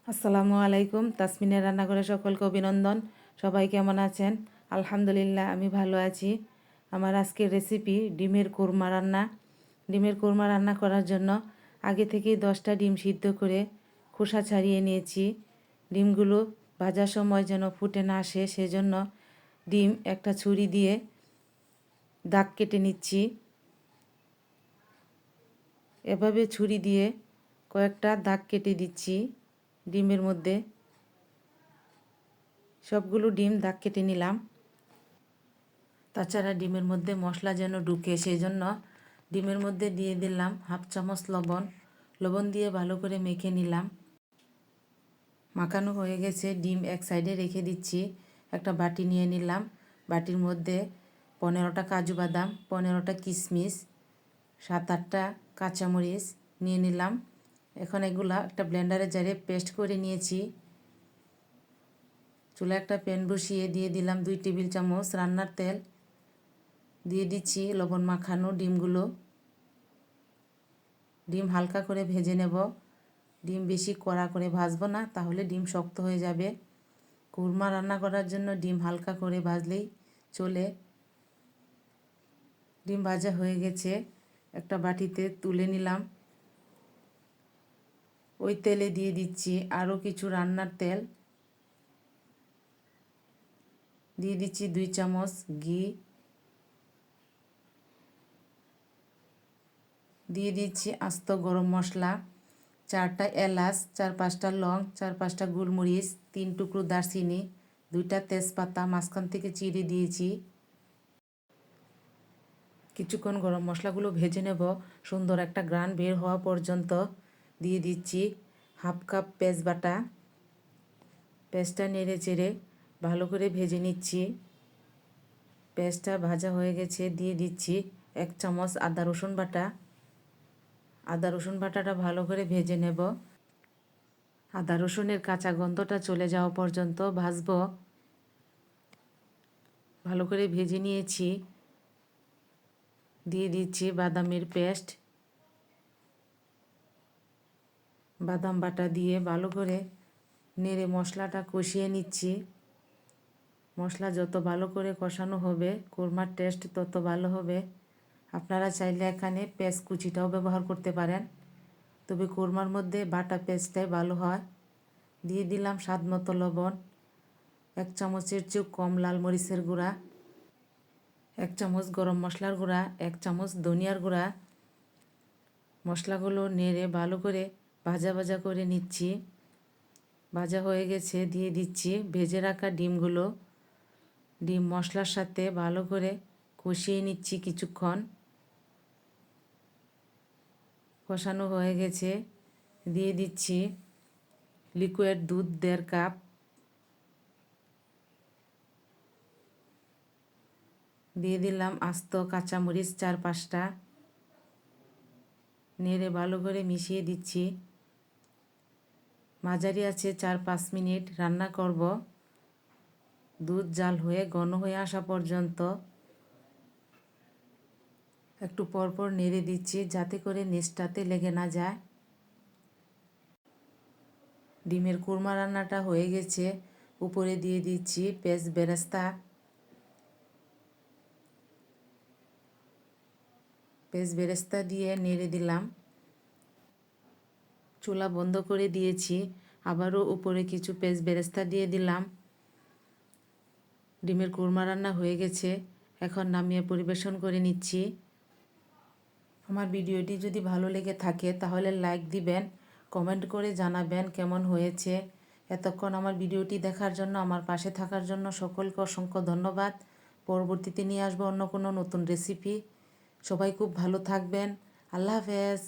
আসসালামু আলাইকুম। তাসমিনের রান্নাঘরে সকলকে অভিনন্দন। সবাই কেমন আছেন? আলহামদুলিল্লাহ, আমি ভালো আছি। আমার আজকের রেসিপি ডিমের কোরমা রান্না। ডিমের কোরমা রান্না করার জন্য আগে থেকেই 10টা ডিম সিদ্ধ করে খোসা ছাড়িয়ে নিয়েছি। ডিমগুলো ভাজার সময় যেন ফুটে না আসে, সেজন্য ডিম একটা ছুরি দিয়ে দাগ কেটে নিচ্ছি। এভাবে ছুরি দিয়ে কয়েকটা দাগ কেটে দিচ্ছি ডিমের মধ্যে। সবগুলো ডিম দাগ কেটে নিলাম। তাছাড়া ডিমের মধ্যে মশলা যেন ঢুকে, সেই জন্য ডিমের মধ্যে দিয়ে দিলাম হাফ চামচ লবণ। লবণ দিয়ে ভালো করে মেখে নিলাম। মাখানো হয়ে গেছে, ডিম এক সাইডে রেখে দিচ্ছি। একটা বাটি নিয়ে নিলাম। বাটির মধ্যে 15টা কাজু বাদাম, 15টা কিশমিশ, 7-8টা কাঁচামরিচ নিয়ে নিলাম। এখন এগুলা একটা ব্লেন্ডারে জারে পেস্ট করে নিয়েছি। চুলা একটা প্যান বসিয়ে দিয়ে দিলাম 2 টেবিল চামচ রান্নার তেল। দিয়ে দিচ্ছি লবণ মাখানো ডিমগুলো। ডিম হালকা করে ভেজে নেব। ডিম বেশি কড়া করে ভাজবো না, তাহলে ডিম শক্ত হয়ে যাবে। কুরমা রান্না করার জন্য ডিম হালকা করে ভাজলেই চলে। ডিম ভাজা হয়ে গেছে, একটা বাটিতে তুলে নিলাম। ওই তেলে দিয়ে দিচ্ছি আরও কিছু রান্নার তেল। দিয়ে দিচ্ছি 2 চামচ ঘি। দিয়ে দিচ্ছি আস্ত গরম মশলা, 4টা এলাচ, 4-5টা লং, 4-5টা গোলমরিচ, 3 টুকরো দারচিনি, 2টা তেজপাতা মাঝখান থেকে চিড়ে দিয়েছি। কিছুক্ষণ গরম মশলাগুলো ভেজে নেব, সুন্দর একটা ঘ্রাণ বের হওয়া পর্যন্ত। দিয়ে দিচ্ছি হাফ কাপ পেঁয়াজ বাটা। পেঁয়াজটা নেড়ে চেড়ে ভালো করে ভেজে নিচ্ছি। পেঁয়াজটা ভাজা হয়ে গেছে, দিয়ে দিচ্ছি 1 চামচ আদা রসুন বাটা। আদা রসুন বাটাটা ভালো করে ভেজে নেব। আদা রসুনের কাঁচা গন্ধটা চলে যাওয়া পর্যন্ত ভাজবো। ভালো করে ভেজে নিয়েছি। দিয়ে দিচ্ছি বাদামের পেস্ট। বাদাম বাটা দিয়ে ভালো করে নেড়ে মশলাটা কষিয়ে নিচ্ছি। মশলা যত ভালো করে কষানো হবে, কোরমার টেস্ট তত ভালো হবে। আপনারা চাইলে এখানে পেঁয়াজ কুচিটাও ব্যবহার করতে পারেন, তবে কোরমার মধ্যে বাটা পেঁয়াজটাই ভালো হয়। দিয়ে দিলাম স্বাদ মতো লবণ। 1 চামচের চেয়েও কম লাল মরিচের গুঁড়া, 1 চামচ গরম মশলার গুঁড়া, 1 চামচ ধনিয়ার গুঁড়া। মশলাগুলো নেড়ে ভালো করে ভাজা ভাজা করে নিচ্ছি। ভাজা হয়ে গেছে, দিয়ে দিচ্ছি ভেজে রাখা ডিমগুলো। ডিম মশলার সাথে ভালো করে কষিয়ে নিচ্ছি কিছুক্ষণ। কষানো হয়ে গেছে, দিয়ে দিচ্ছি লিকুইড দুধ 1.5 কাপ। দিয়ে দিলাম আস্ত কাঁচামরিচ 4-5টা। নেড়ে ভালো করে মিশিয়ে দিচ্ছি। মাঝারি আছে 4-5 মিনিট রান্না করব, দুধ জাল হয়ে ঘন হয়ে আসা পর্যন্ত। একটু পরপর নেড়ে দিচ্ছি যাতে করে নিচটাতে লেগে না যায়। ডিমের কুরমা রান্নাটা হয়ে গেছে, উপরে দিয়ে দিচ্ছি পেঁয়াজ বেরেস্তা। পেঁয়াজ বেরেস্তা দিয়ে নেড়ে দিলাম। চুলা বন্ধ করে দিয়েছি, আবারও উপরে কিছু পেঁয়াজ বেরেস্তা দিয়ে দিলাম। ডিমের কুরমা রান্না হয়ে গেছে, এখন নামিয়ে পরিবেশন করে নিচ্ছি। আমার ভিডিওটি যদি ভালো লেগে থাকে তাহলে লাইক দিবেন, কমেন্ট করে জানাবেন কেমন হয়েছে। এতক্ষণ আমার ভিডিওটি দেখার জন্য, আমার পাশে থাকার জন্য সকলকে অসংখ্য ধন্যবাদ। পরবর্তীতে নিয়ে আসবো অন্য কোনো নতুন রেসিপি। সবাই খুব ভালো থাকবেন। আল্লাহ হাফেজ।